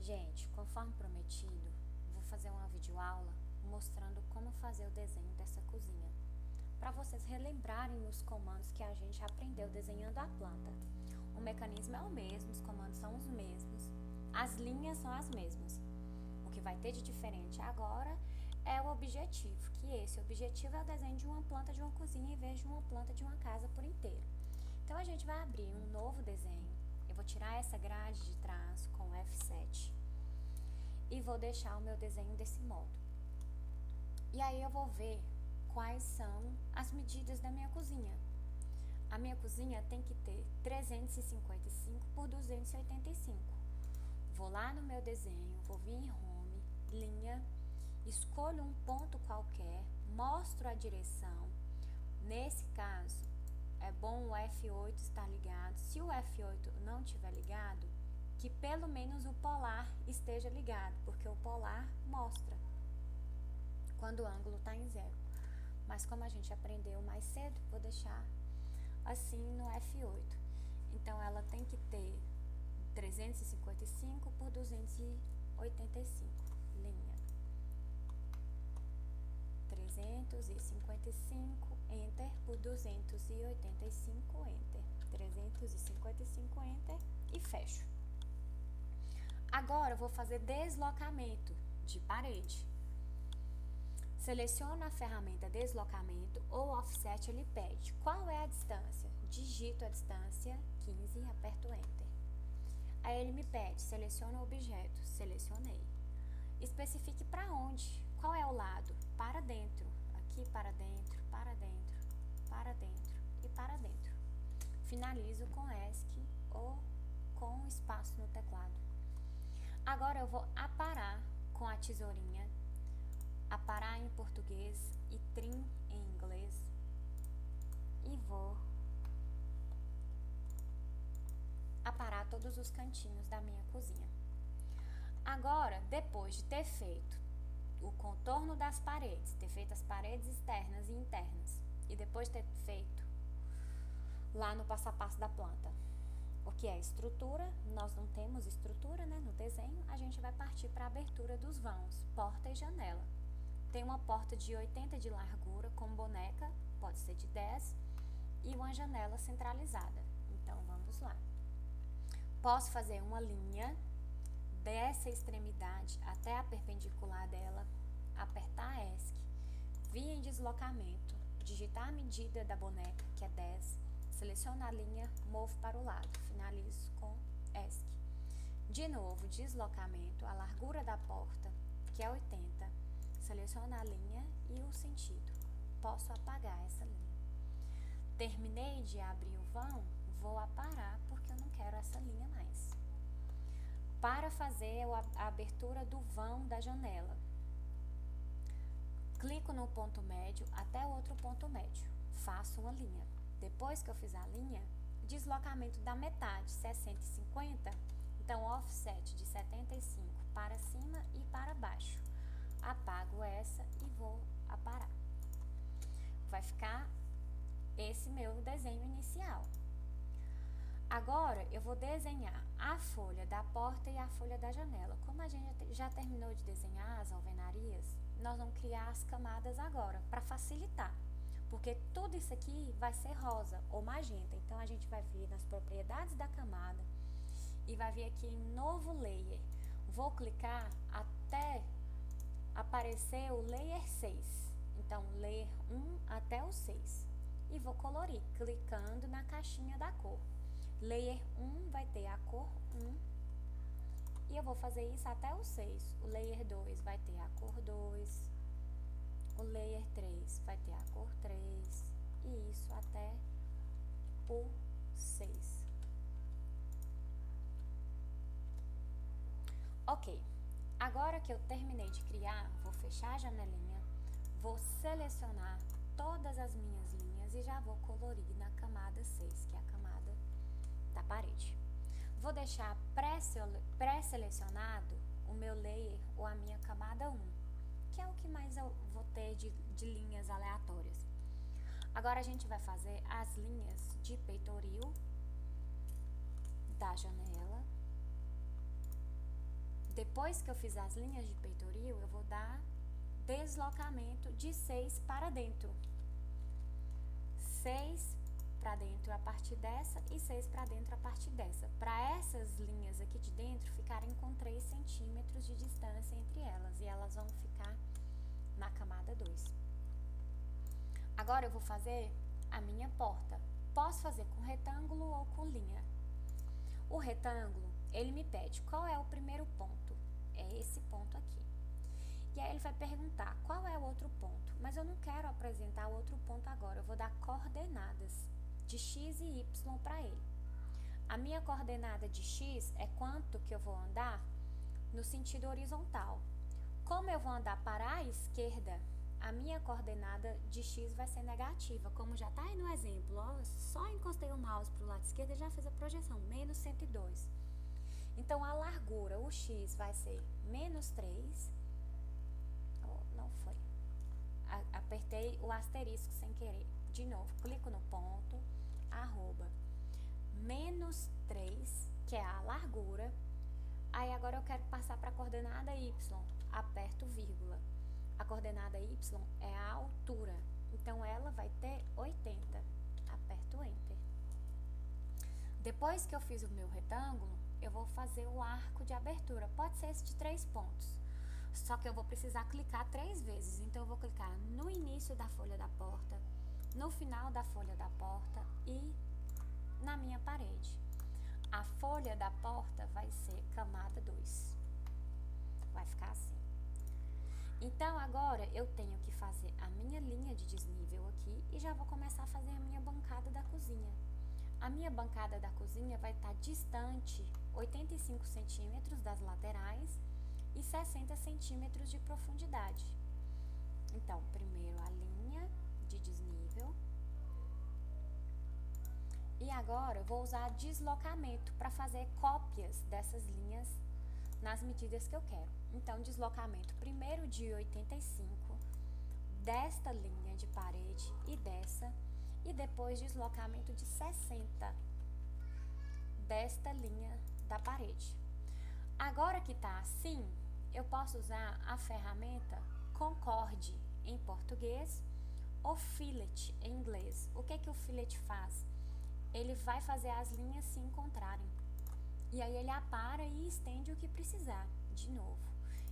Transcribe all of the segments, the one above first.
Gente, conforme prometido, vou fazer uma videoaula mostrando como fazer o desenho dessa cozinha, para vocês relembrarem os comandos que a gente aprendeu desenhando a planta. O mecanismo é o mesmo, os comandos são os mesmos, as linhas são as mesmas. O que vai ter de diferente agora é o objetivo, que esse objetivo é o desenho de uma planta de uma cozinha em vez de uma planta de uma casa por inteiro. Então a gente vai abrir um novo desenho. Eu vou tirar essa grade de trás com F7 e vou deixar o meu desenho desse modo. E aí eu vou ver quais são as medidas da minha cozinha. A minha cozinha tem que ter 355 por 285. Vou lá no meu desenho, vou vir em Home, linha, escolho um ponto qualquer, mostro a direção. Nesse caso, é bom o F8 estar ligado. Se o F8 não estiver ligado, que pelo menos o polar esteja ligado, porque o polar mostra quando o ângulo está em 0. Mas como a gente aprendeu mais cedo, vou deixar assim no F8. Então, ela tem que ter 355 por 285, linha. 355, Enter, por 285, Enter. 355, Enter e fecho. Agora, eu vou fazer deslocamento de parede. Seleciono a ferramenta deslocamento ou offset, ele pede qual é a distância. Digito a distância, 15, e aperto Enter. Aí ele me pede, seleciona o objeto, selecionei. Especifique para onde, qual é o lado, para dentro, aqui para dentro, para dentro, para dentro e para dentro. Finalizo com ESC ou com espaço no teclado. Agora eu vou aparar com a tesourinha, aparar em português e trim em inglês, e vou aparar todos os cantinhos da minha cozinha. Agora, depois de ter feito o contorno das paredes, ter feito as paredes externas e internas, e depois de ter feito lá no passo a passo da planta o que é estrutura, nós não temos estrutura, né, no desenho, a gente vai partir para a abertura dos vãos, porta e janela. Tem uma porta de 80 de largura com boneca, pode ser de 10, e uma janela centralizada. Então, vamos lá. Posso fazer uma linha dessa extremidade até a perpendicular dela, apertar ESC, vir em deslocamento, digitar a medida da boneca, que é 10, seleciono a linha, movo para o lado, finalizo com ESC. De novo, deslocamento, a largura da porta, que é 80, seleciono a linha e o sentido. Posso apagar essa linha. Terminei de abrir o vão, vou aparar porque eu não quero essa linha mais. Para fazer a abertura do vão da janela, clico no ponto médio até o outro ponto médio, faço uma linha. Depois que eu fiz a linha, deslocamento da metade, 60 e 50, então offset de 75 para cima e para baixo. Apago essa e vou aparar. Vai ficar esse meu desenho inicial. Agora, eu vou desenhar a folha da porta e a folha da janela. Como a gente já terminou de desenhar as alvenarias, nós vamos criar as camadas agora, para facilitar. Porque tudo isso aqui vai ser rosa ou magenta. Então, a gente vai vir nas propriedades da camada e vai vir aqui em novo layer. Vou clicar até aparecer o layer 6. Então, layer 1 até o 6. E vou colorir, clicando na caixinha da cor. Layer 1 vai ter a cor 1. E eu vou fazer isso até o 6. O layer 2 vai ter a cor 2. O layer 3 vai ter a cor 3. E isso até o 6. Ok. Agora que eu terminei de criar, vou fechar a janelinha, vou selecionar todas as minhas linhas e já vou colorir na camada 6, que é a camada da parede. Vou deixar pré-selecionado o meu layer ou a minha camada 1, que é o que mais eu vou ter de linhas aleatórias. Agora, a gente vai fazer as linhas de peitoril da janela, Depois que eu fiz as linhas de peitoril, eu vou dar deslocamento de 6 para dentro. 6 para dentro a partir dessa e 6 para dentro a partir dessa. Para essas linhas aqui de dentro ficarem com 3 centímetros de distância entre elas. E elas vão ficar na camada 2. Agora eu vou fazer a minha porta. Posso fazer com retângulo ou com linha. O retângulo, ele me pede qual é o primeiro ponto. É esse ponto aqui. E aí ele vai perguntar qual é o outro ponto. Mas eu não quero apresentar o outro ponto agora. Eu vou dar coordenadas de x e y para ele. A minha coordenada de x é quanto que eu vou andar no sentido horizontal. Como eu vou andar para a esquerda, a minha coordenada de x vai ser negativa, como já está aí no exemplo, ó, só encostei o mouse para o lado esquerdo e já fiz a projeção, menos 102. Então, a largura, o x vai ser menos 3, não foi, apertei o asterisco sem querer, de novo, clico no ponto, arroba, menos 3, que é a largura, aí agora eu quero passar para a coordenada y, aperto vírgula. A coordenada y é a altura, então ela vai ter 80, aperto Enter. Depois que eu fiz o meu retângulo, eu vou fazer o arco de abertura, pode ser esse de 3 pontos, só que eu vou precisar clicar 3 vezes, então eu vou clicar no início da folha da porta, no final da folha da porta e na minha parede. A folha da porta vai ser camada 2, vai ficar assim. Então, agora eu tenho que fazer a minha linha de desnível aqui e já vou começar a fazer a minha bancada da cozinha. A minha bancada da cozinha vai estar distante 85 centímetros das laterais e 60 centímetros de profundidade. Então, primeiro a linha de desnível. E agora eu vou usar deslocamento para fazer cópias dessas linhas nas medidas que eu quero. Então, deslocamento primeiro de 85, desta linha de parede e dessa, e depois deslocamento de 60, desta linha da parede. Agora que tá assim, eu posso usar a ferramenta Concorde em português ou Fillet em inglês. O que que o Fillet faz? Ele vai fazer as linhas se encontrarem. E aí ele apara e estende o que precisar. De novo,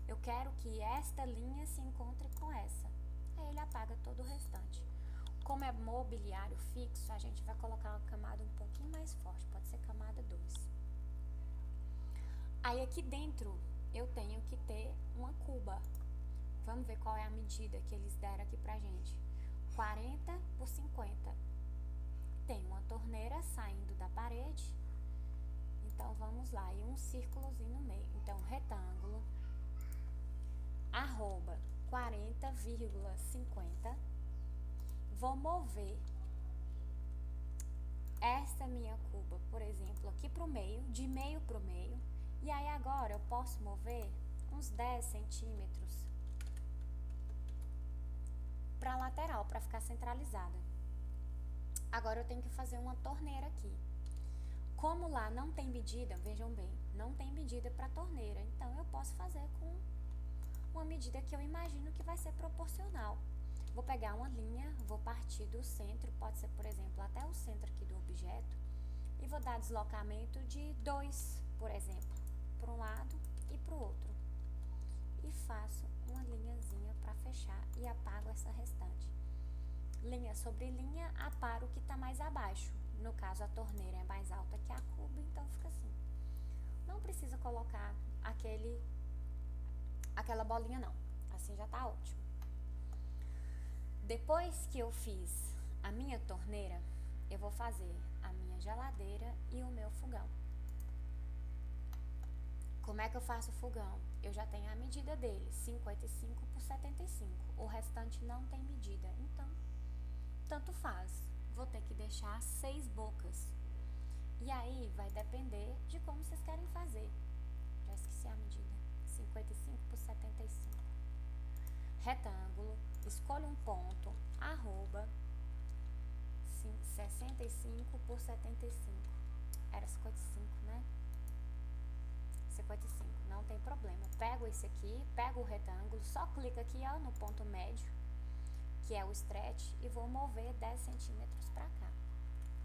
eu quero que esta linha se encontre com essa. Aí ele apaga todo o restante. Como é mobiliário fixo, a gente vai colocar uma camada um pouquinho mais forte, pode ser camada 2. Aí aqui dentro eu tenho que ter uma cuba. Vamos ver qual é a medida que eles deram aqui pra gente. 40 por 50. Tem uma torneira saindo da parede. Então, vamos lá, e um círculozinho no meio. Então, retângulo, arroba 40,50. Vou mover essa minha cuba, por exemplo, aqui pro meio, de meio pro meio. E aí, agora, eu posso mover uns 10 centímetros pra lateral, pra ficar centralizada. Agora, eu tenho que fazer uma torneira aqui. Como lá não tem medida, vejam bem, não tem medida para torneira, então eu posso fazer com uma medida que eu imagino que vai ser proporcional. Vou pegar uma linha, vou partir do centro, pode ser, por exemplo, até o centro aqui do objeto, e vou dar deslocamento de 2, por exemplo, para um lado e para o outro. E faço uma linhazinha para fechar e apago essa restante. Linha sobre linha, aparo o que está mais abaixo. No caso, a torneira é mais alta que a cuba, então fica assim. Não precisa colocar aquela bolinha, não. Assim já tá ótimo. Depois que eu fiz a minha torneira, eu vou fazer a minha geladeira e o meu fogão. Como é que eu faço o fogão? Eu já tenho a medida dele, 55 por 75. O restante não tem medida, então, tanto faz. Vou ter que deixar 6 bocas. E aí, vai depender de como vocês querem fazer. Já esqueci a medida. 55 por 75. Retângulo. Escolho um ponto. Arroba. 65 por 75. Era 55, né? 55. não tem problema. Pego esse aqui, pego o retângulo, só clica aqui, ó, no ponto médio, que é o stretch, e vou mover 10 centímetros para cá.